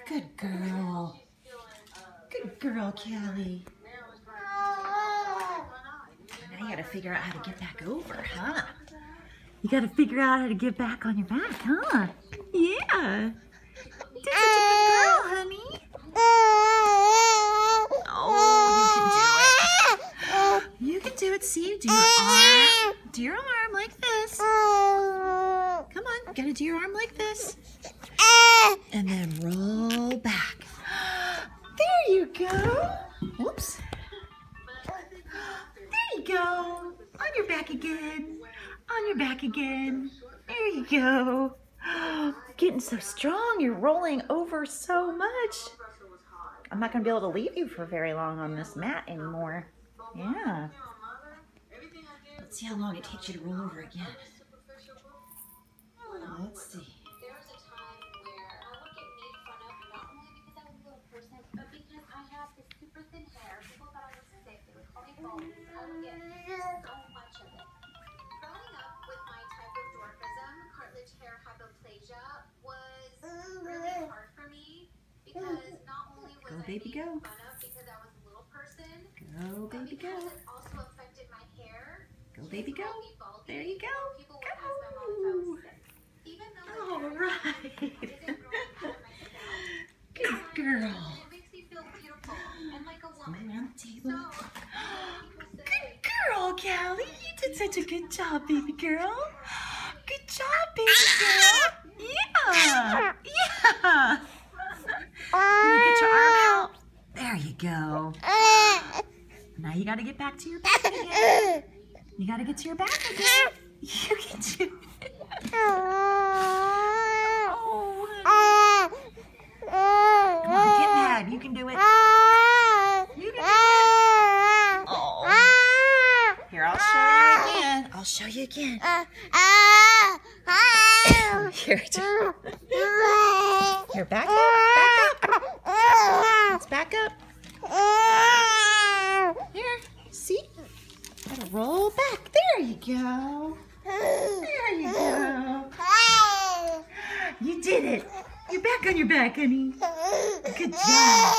Good girl. Good girl, Callie. Now you gotta figure out how to get back over, huh? You gotta figure out how to get back on your back, huh? Yeah. You're such a good girl, honey. Oh, you can do it. See, do your arm. Do your arm like this. Come on, gotta do your arm like this. And then roll back. There you go. Whoops. There you go. On your back again. On your back again. There you go. Getting so strong. You're rolling over so much. I'm not going to be able to leave you for very long on this mat anymore. Yeah. Let's see how long it takes you to roll over again. Let's see. Go, baby, go. Go, baby, go. Go, baby, go. There you go. Go. All right. Good girl. Around the table. Good girl, Callie. You did such a good job, baby girl. Good job, baby girl. Yeah. Yeah. Can you get your arm out? There you go. Now you got to get back to your back again. You got to get to your back again. You can do it. Oh, honey. Come on, get mad. You can do it. You can do it. Oh. Here, I'll show you again. I'll show you again. Here, here, back up. Back up. Let's back up. Here, see? Gotta roll back. There you go. There you go. You did it. You're back on your back, honey. Good job.